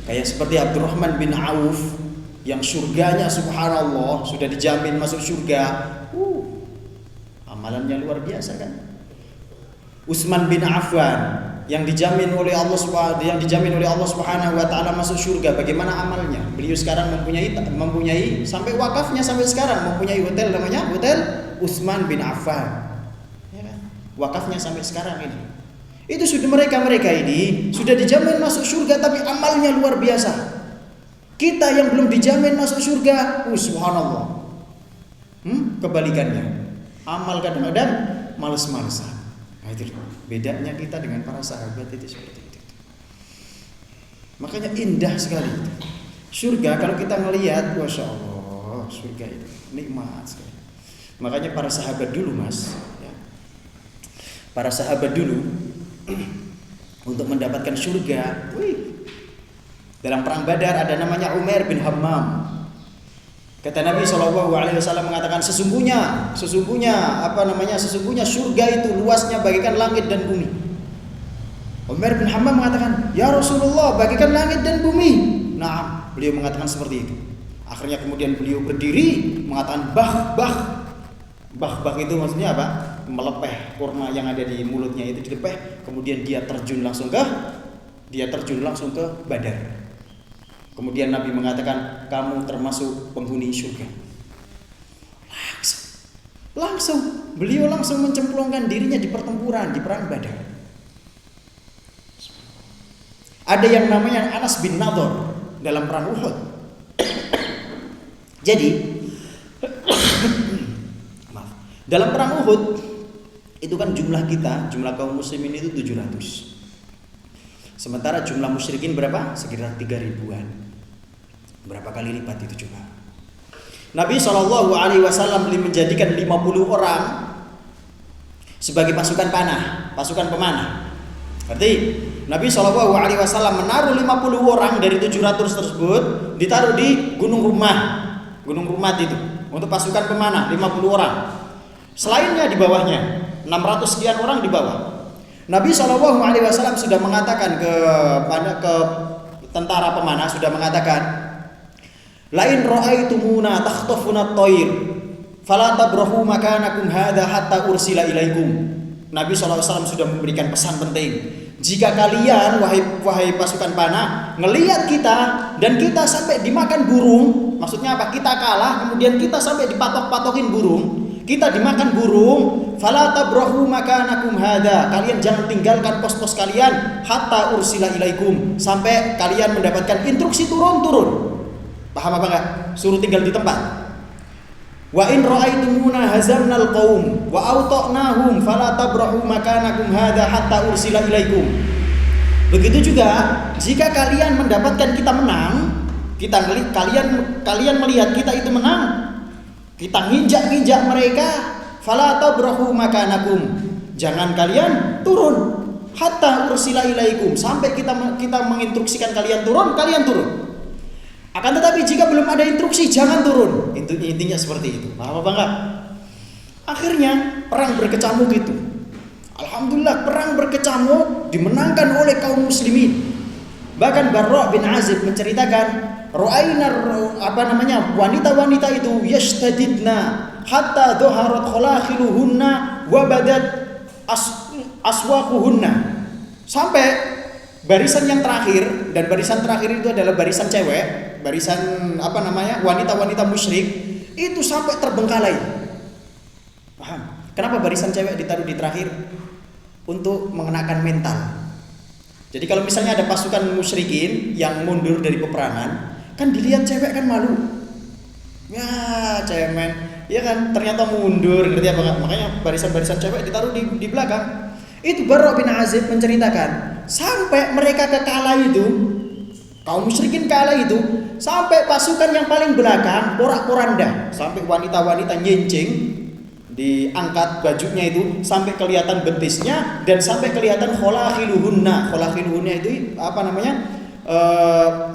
kayak seperti Abdurrahman bin Auf yang surganya subhanallah sudah dijamin masuk surga. Amalannya luar biasa kan? Utsman bin Affan yang dijamin oleh Allah Subhanahu wa taala masuk surga. Bagaimana amalnya? Beliau sekarang mempunyai sampai wakafnya sampai sekarang mempunyai hotel namanya Hotel Utsman bin Affan. Ya kan? Wakafnya sampai sekarang ini. Itu sudah mereka ini sudah dijamin masuk surga tapi amalnya luar biasa. Kita yang belum dijamin masuk surga, subhanallah. Kebalikannya. Amal kadang-kadang males-malesan. Nah, itu bedanya kita dengan para sahabat itu seperti itu. Makanya indah sekali itu. Surga kalau kita ngelihat, masya Allah, surga itu nikmat sekali. Makanya para sahabat dulu, Mas, ya. Para sahabat dulu untuk mendapatkan surga, dalam perang Badar ada namanya Umair bin Hammam. Kata Nabi SAW mengatakan sesungguhnya surga itu luasnya bagaikan langit dan bumi. Umair bin Hammam mengatakan, ya Rasulullah, bagaikan langit dan bumi. Nah, beliau mengatakan seperti itu. Akhirnya kemudian beliau berdiri mengatakan bah itu maksudnya apa? Melepeh kurma yang ada di mulutnya itu dilepeh, kemudian dia terjun langsung ke Badar. Kemudian Nabi mengatakan, kamu termasuk penghuni surga. Langsung beliau langsung mencemplungkan dirinya di pertempuran, di perang Badar. Ada yang namanya Anas bin Nadhr dalam perang Uhud. Jadi dalam perang Uhud itu kan jumlah kaum muslimin itu 700. Sementara jumlah musyrikin berapa? Sekitar 3.000-an. Berapa kali lipat itu coba. Nabi SAW menjadikan 50 orang sebagai pasukan pemanah. Berarti Nabi SAW menaruh 50 orang dari 700 tersebut, ditaruh di Gunung Rumat itu untuk pasukan pemanah 50 orang. Selainnya di bawahnya 600 sekian orang di bawah. Nabi SAW sudah mengatakan ke tentara pemanah, sudah mengatakan, lain ra'aitumuna takhtafuna at-tayr fala tabrahu makanakum hadha hatta ursila ilaikum. Nabi SAW sudah memberikan pesan penting. Jika kalian wahai pasukan panah ngelihat kita dan kita sampai dimakan burung, maksudnya apa? Kita kalah kemudian kita sampai dipatok-patokin burung, kita dimakan burung, fala tabrahu makanakum hadza, kalian jangan tinggalkan pos-pos kalian hatta ursila ilaikum, sampai kalian mendapatkan instruksi turun. Paham apa enggak? Suruh tinggal di tempat. Wa in ra'aitumuna hazamnal qaum wa awta'nahum fala tabrahu makanakum hadza hatta ursila ilaikum. Begitu juga jika kalian mendapatkan kita menang, kalian melihat kita itu menang, kita nginjak mereka, fala tabrahu makanakum, jangan kalian turun hatta ursila ilaikum, sampai kita menginstruksikan kalian turun. Akan tetapi jika belum ada instruksi jangan turun. Intinya seperti itu. Paham apa enggak? Akhirnya perang berkecamuk itu. Alhamdulillah perang berkecamuk dimenangkan oleh kaum muslimin. Bahkan Barra bin Azib menceritakan, wanita-wanita itu yashtadidna hatta dhaharat khalakhiluhunna wa badat aswaquhunna. Sampai barisan yang terakhir, dan barisan terakhir itu adalah barisan cewek, wanita-wanita musyrik itu sampai terbengkalai. Paham? Kenapa barisan cewek ditaruh di terakhir? Untuk mengenakan mental. Jadi kalau misalnya ada pasukan musyrikin yang mundur dari peperangan, kan dilihat cewek kan malu. Ya, cemen. Ya kan, ternyata mundur, ngerti apa enggak? Makanya barisan-barisan cewek ditaruh di belakang. Itu Barra bin Azib menceritakan, sampai mereka kalah itu, kaum musyrikin kalah itu, sampai pasukan yang paling belakang porak-poranda, sampai wanita-wanita nyencing, diangkat bajunya itu sampai kelihatan betisnya dan sampai kelihatan khalakhiluhunna. Khalakhiluhunna itu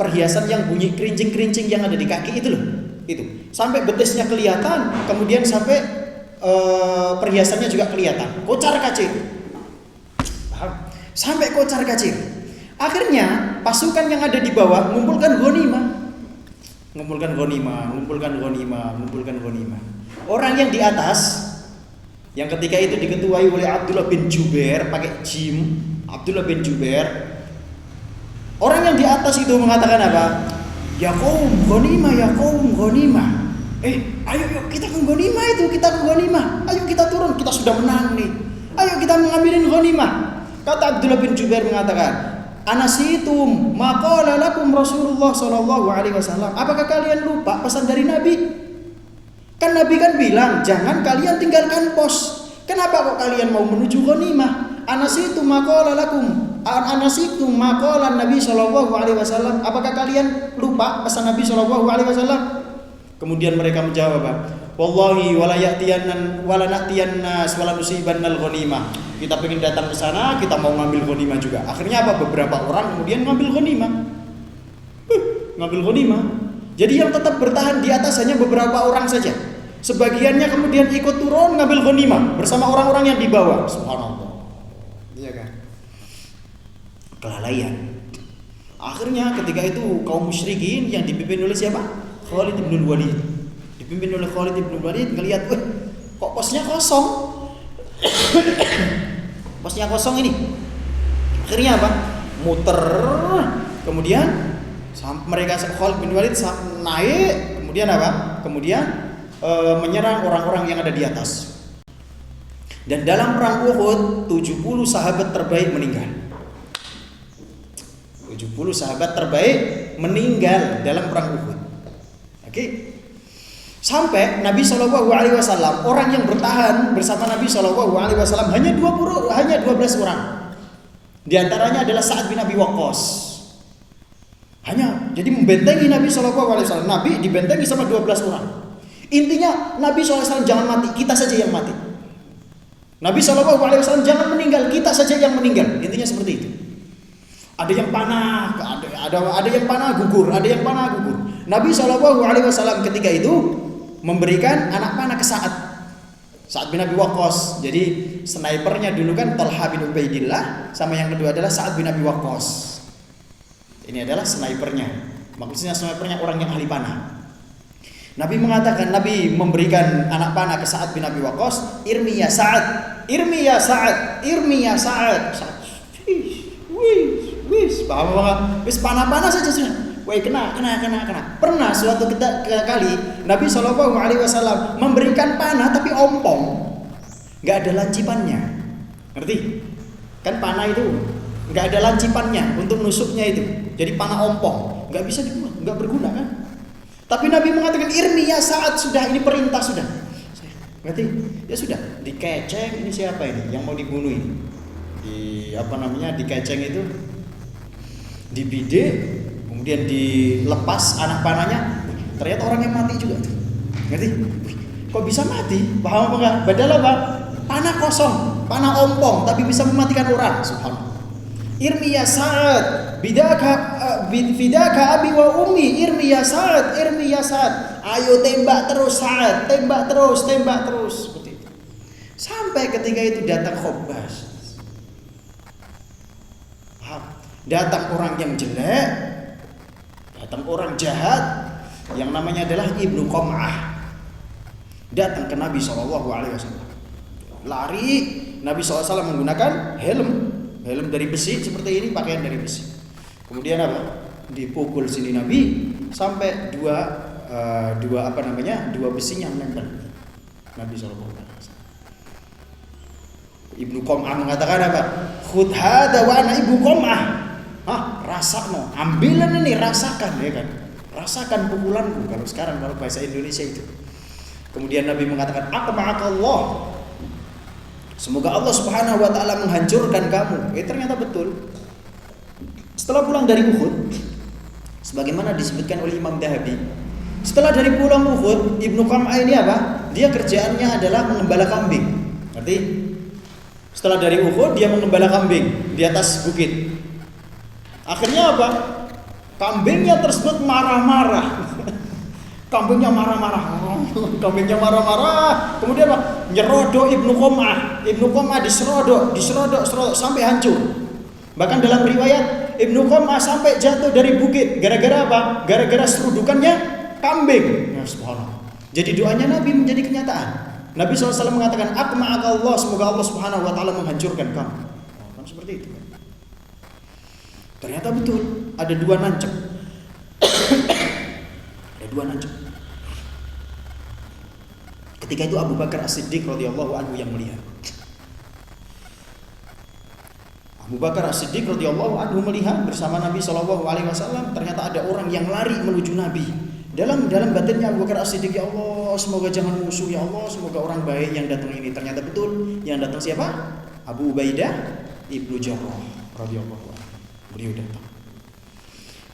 perhiasan yang bunyi kerincing-kerincing yang ada di kaki itu loh. Itu sampai betisnya kelihatan, kemudian sampai perhiasannya juga kelihatan, kocar-kacir. Sampai kocar-kacir. Akhirnya pasukan yang ada di bawah mengumpulkan ghanimah. Orang yang di atas, yang ketika itu diketuai oleh Abdullah bin Jubair, pakai jim, Abdullah bin Jubair. Orang yang di atas itu mengatakan apa? Ya qaum ghanimah. Ayo kita ke ghanimah. Ayo kita turun, kita sudah menang nih. Ayo kita mengambilin ghanimah. Kata Abdullah bin Jubair mengatakan, "Anasitum ma qala lakum Rasulullah sallallahu alaihi wasallam?" Apakah kalian lupa pesan dari Nabi? Kan Nabi kan bilang, "Jangan kalian tinggalkan pos." Kenapa kok kalian mau menuju ghanimah? Anasitum ma qala lakum. Anasitum ma qala Nabi sallallahu alaihi wasallam? Apakah kalian lupa pesan Nabi sallallahu alaihi wasallam? Kemudian mereka menjawab, "Wallahi wala ya'tiyanna wala na'tiyanna wala nusibannal ghanimah." Kita pengen datang ke sana, kita mau ngambil ghanimah juga. Akhirnya apa? Beberapa orang kemudian ngambil ghanimah. Ngambil ghanimah. Jadi yang tetap bertahan di atas hanya beberapa orang saja. Sebagiannya kemudian ikut turun ngambil ghanimah bersama orang-orang yang di bawah. Subhanallah. Iya kan? Kelalaian. Akhirnya ketika itu kaum musyrikin yang dipimpin oleh siapa? Khalid bin Walid. Dipimpin oleh Khalid bin Walid ngelihat, kok posnya kosong? Posnya kosong ini. Akhirnya apa? Muter. Kemudian mereka Khalid bin Walid naik. Kemudian apa? Kemudian menyerang orang-orang yang ada di atas. Dan dalam perang Uhud 70 sahabat terbaik meninggal. 70 sahabat terbaik meninggal dalam perang Uhud. Oke. Sampai Nabi Shallallahu Alaihi Wasallam, orang yang bertahan bersama Nabi Shallallahu Alaihi Wasallam hanya 12 orang. Di antaranya adalah Sa'ad bin Abi Waqqas. Hanya jadi membentengi Nabi Shallallahu Alaihi Wasallam. Nabi dibentengi sama 12 orang. Intinya Nabi SAW jangan mati, kita saja yang mati. Nabi SAW jangan meninggal, kita saja yang meninggal. Intinya seperti itu. Ada yang panah, ada yang panah gugur, ada yang panah gugur. Nabi SAW ketika itu memberikan anak panah ke Sa'ad bin Abi Waqqas. Jadi snipernya dulu kan Talha bin Ubaidillah, sama yang kedua adalah Sa'ad bin Abi Waqqas. Ini adalah snipernya. Maksudnya snipernya orang yang ahli panah. Nabi mengatakan, Nabi memberikan anak panah ke Sa'ad bin Abi Waqqas, "Irmi ya Sa'ad, irmi ya Sa'ad, irmi ya Sa'ad." Wis, paham banget. Wis panah-panah saja sudah. Woi, kena. Pernah suatu kali Nabi Shallallahu Alaihi Wasallam memberikan panah tapi ompong, nggak ada lancipannya. Ngerti? Kan panah itu nggak ada lancipannya untuk nusuknya itu. Jadi panah ompong, nggak bisa digunakan, nggak berguna kan? Tapi Nabi mengatakan, "Irmi ya Sa'ad, sudah ini perintah sudah." Ngerti? Ya sudah, dikeceng. Ini siapa ini yang mau dibunuh ini? Dikeceng itu, dibidik, kemudian dilepas anak panahnya. Ternyata orang yang mati juga. Ngerti? Kok bisa mati? Paham apa enggak? Padahal apa? Panah kosong, panah ompong, tapi bisa mematikan orang. Subhanallah. Irmi ya Sa'ad, fidaka abi wa ummi, irmi ya Sa'ad, irmi ya Sa'ad. Ayo tembak terus Sa'ad, tembak terus seperti itu. Sampai ketika itu datang Khobbas. Datang orang yang jelek, datang orang jahat yang namanya adalah Ibnu Qam'ah. Datang ke Nabi SAW. Lari, Nabi SAW menggunakan helm dari besi seperti ini, pakaian dari besi. Kemudian apa? Dipukul sini Nabi sampai dua besinya menempel. Nabi SAW. Ibnu Qam'ah mengatakan apa? Khudh hadza wa ana Ibnu Qam'ah. Rasakno, ambilan ini, rasakan, ya kan? Rasakan pukulanku. Kalau sekarang kalau bahasa Indonesia itu. Kemudian Nabi mengatakan, "Aqma'akallah." Semoga Allah Subhanahu wa taala menghancurkan kamu. Ternyata betul. Setelah pulang dari Uhud, sebagaimana disebutkan oleh Imam Dahabi, setelah dari pulang Uhud, Ibnu Qam'ah ini apa? Dia kerjaannya adalah mengembala kambing. Ngerti? Setelah dari Uhud dia mengembala kambing di atas bukit. Akhirnya apa? Kambingnya tersebut marah-marah. Kambingnya marah-marah. Kemudian apa? Nyerodok Ibnu Qam'ah. Ibnu Qam'ah diserodok sampai hancur. Bahkan dalam riwayat Ibnu Qam'ah sampai jatuh dari bukit. Gara-gara apa? Gara-gara serudukannya kambing. Ya subhanallah. Jadi doanya Nabi menjadi kenyataan. Nabi SAW mengatakan, "Aqma'akallah, semoga Allah Subhanahu wa taala menghancurkan kamu." Kan seperti itu. Ternyata betul, ada dua nancep. Ketika itu Abu Bakar As-Siddiq radhiyallahu anhu yang melihat. Abu Bakar As-Siddiq radhiyallahu anhu melihat bersama Nabi Shallallahu alaihi wasallam ternyata ada orang yang lari menuju Nabi. Dalam batinnya Abu Bakar As-Siddiq, ya Allah, semoga jangan musuh, ya Allah, semoga orang baik yang datang ini. Ternyata betul, yang datang siapa? Abu Ubaidah Ibnu Jarrah radhiyallahu anhu. Beliau datang.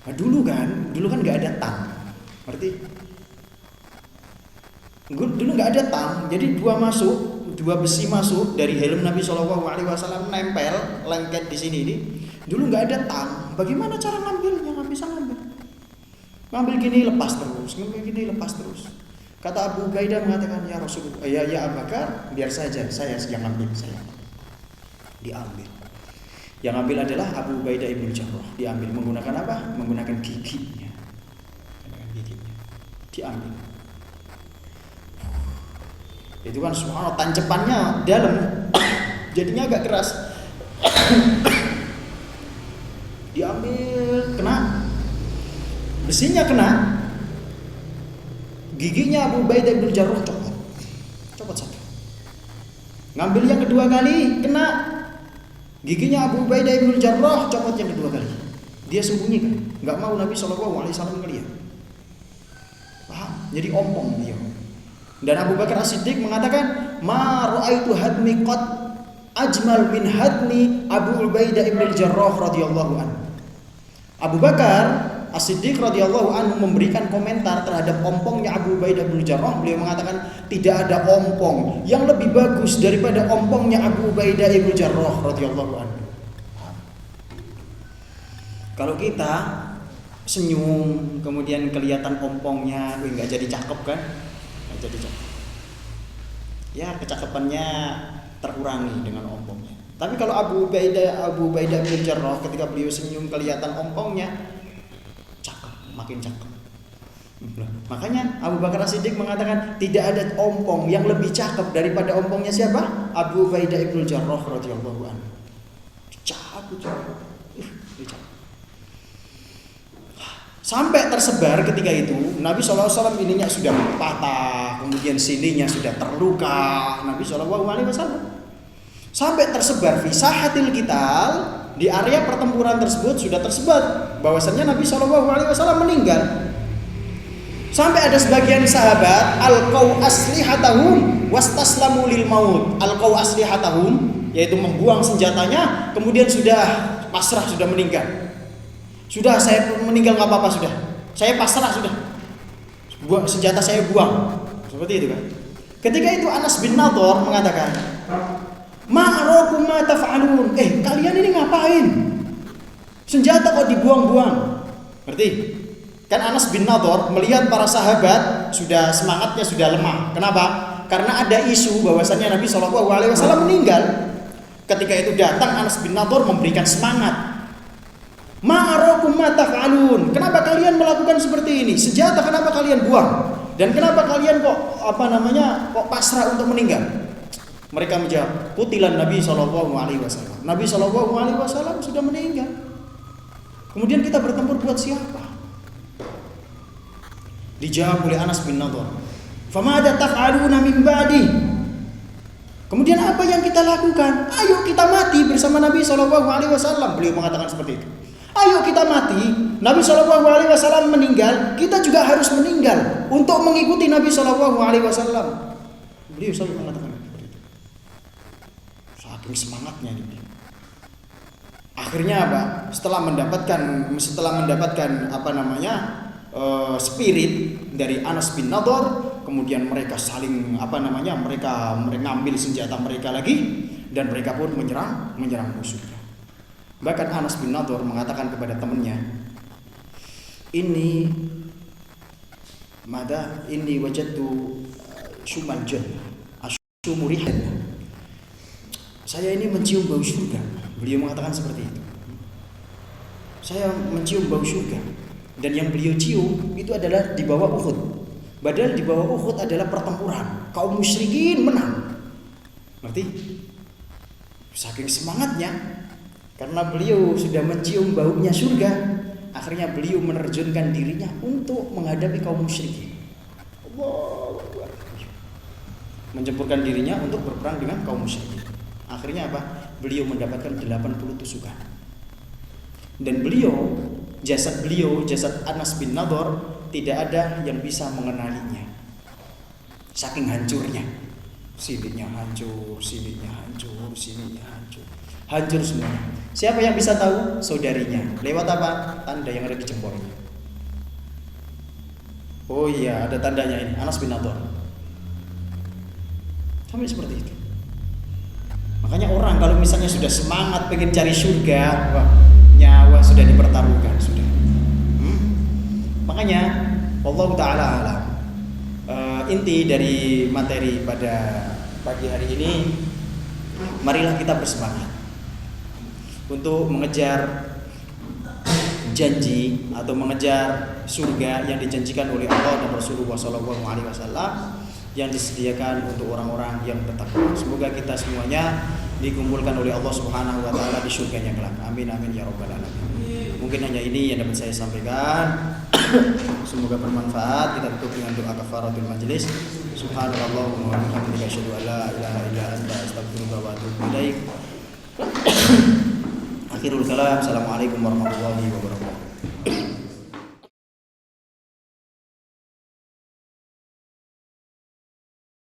Nah, dulu kan nggak ada tang, berarti dulu nggak ada tang, jadi dua besi masuk dari helm Nabi Shallallahu alaihi wasallam nempel lengket di sini ini. Dulu nggak ada tang, bagaimana cara ngambilnya? Nggak bisa ngambil gini lepas terus, ngambil gini lepas terus. Kata Abu Ubaidah mengatakan, ya Rasulullah, ya Abu Bakar, biar saja saya yang ngambil, saya diambil. Yang ambil adalah Abu Ubaidah Ibnu Jarrah. Diambil menggunakan apa? Menggunakan giginya. Diambil. Itu kan subhanallah, tancepannya dalam, jadinya agak keras. Diambil, kena, besinya kena, giginya Abu Ubaidah Ibnu Jarrah copot satu. Ngambil yang kedua kali, kena, giginya Abu Ubaidah Ibnu Jarrah copot yang kedua kali. Dia sembunyikan, nggak mau Nabi Shallallahu alaihi wasallam ngelihat. Paham? Jadi ompong dia. Dan Abu Bakar As-Siddiq mengatakan, ma ra'aitu hadmi qad ajmal min hadmi Abu Ubaidah Ibnu Jarrah radhiyallahu anhu. Abu Bakar As-Siddiq radhiyallahu anhu memberikan komentar terhadap ompongnya Abu Ubaidah Ibnu Jarrah. Beliau mengatakan, tidak ada ompong yang lebih bagus daripada ompongnya Abu Ubaidah Ibnu Jarrah radhiyallahu anhu. Kalau kita senyum kemudian kelihatan ompongnya, nggak jadi cakep kan? Jadi ya kecakapannya terkurangi dengan ompongnya. Tapi kalau Abu Ubaidah bin Jarrah ketika beliau senyum kelihatan ompongnya, cakep, makin cakep. Makanya Abu Bakar As-Siddiq mengatakan tidak ada ompong yang lebih cakep daripada ompongnya siapa? Abu Ubaidah bin Jarrah radhiyallahu anhu. Cakep. Sampai tersebar ketika itu Nabi SAW ininya sudah patah, kemudian sininya sudah terluka. Nabi SAW sampai tersebar fi sahatil qital, di area pertempuran tersebut sudah tersebar bahwasannya Nabi SAW meninggal. Sampai ada sebagian sahabat alqau aslihatahum wastaslamu lil maut. Alqau aslihatahum yaitu membuang senjatanya, kemudian sudah pasrah, sudah meninggal. Sudah, saya meninggal nggak apa-apa, sudah. Saya pasrah, sudah. Buang senjata saya buang. Seperti itu kan. Ketika itu Anas bin Nadhr mengatakan, "Ma'arakum ma taf'alun?" Kalian ini ngapain? Senjata kok dibuang-buang? Ngerti? Kan Anas bin Nadhr melihat para sahabat sudah semangatnya sudah lemah. Kenapa? Karena ada isu bahwasannya Nabi SAW meninggal. Ketika itu datang Anas bin Nadhr memberikan semangat. Ma'arakum ma taf'alun? Kenapa kalian melakukan seperti ini? Senjata kenapa kalian buang? Dan kenapa kalian kok pasrah untuk meninggal? Mereka menjawab, qutilan Nabi sallallahu alaihi wasallam. Nabi sallallahu alaihi wasallam sudah meninggal. Kemudian kita bertempur buat siapa? Dijawab oleh Anas bin Nadhr, "Famada taf'aluna min ba'di?" Kemudian apa yang kita lakukan? Ayo kita mati bersama Nabi sallallahu alaihi wasallam. Beliau mengatakan seperti itu. Ayo kita mati. Nabi Shallallahu Alaihi Wasallam meninggal, kita juga harus meninggal untuk mengikuti Nabi Shallallahu Alaihi Wasallam. Beliau selalu mengatakan seperti itu. Saking semangatnya ini. Akhirnya apa? Setelah mendapatkan spirit dari Anas bin Nadhr, kemudian mereka saling mereka mengambil senjata mereka lagi dan mereka pun menyerang musuhnya. Bahkan Anas bin Nadhr mengatakan kepada temannya, ini wajadtu syumal jannah asyumurihan. Saya ini mencium bau surga. Beliau mengatakan seperti itu. Saya mencium bau surga. Dan yang beliau cium itu adalah di bawah Uhud. Padahal di bawah Uhud adalah pertempuran. Kaum musyrikin menang. Ngerti? Saking semangatnya, karena beliau sudah mencium baunya surga, akhirnya beliau menerjunkan dirinya untuk menghadapi kaum musyrikin. Allahu Akbar. Menjempurkan dirinya untuk berperang dengan kaum musyrikin. Akhirnya apa? beliau mendapatkan 80 tusukan. Dan beliau, jasad Anas bin Nadhr tidak ada yang bisa mengenalinya. Saking hancurnya. Sininya hancur, sininya hancur, sininya hancur. Hancur semuanya. Siapa yang bisa tahu? Saudarinya. Lewat apa? Tanda yang ada di jempolnya. Oh iya, ada tandanya ini, Anas bin Nadhr. Sampai seperti itu. Makanya orang kalau misalnya sudah semangat pengen cari surga, wah, nyawa sudah dipertaruhkan sudah. Makanya Allah Ta'ala alam. Inti dari materi pada pagi hari ini, marilah kita bersemangat untuk mengejar janji atau mengejar surga yang dijanjikan oleh Allah dan Rasulullah SAW yang disediakan untuk orang-orang yang bertakwa. Semoga kita semuanya dikumpulkan oleh Allah Subhanahu wa taala di surganya kelak. Amin amin ya rabbal alamin. Mungkin hanya ini yang dapat saya sampaikan. Semoga bermanfaat. Kita tutup dengan doa kafaratul majelis. Subhanallah wa bihamdihi asyhadu an la ilaha illa anta astaghfiruka wa atubu ilaik. Akhirul kalam. Assalamualaikum warahmatullahi wabarakatuh.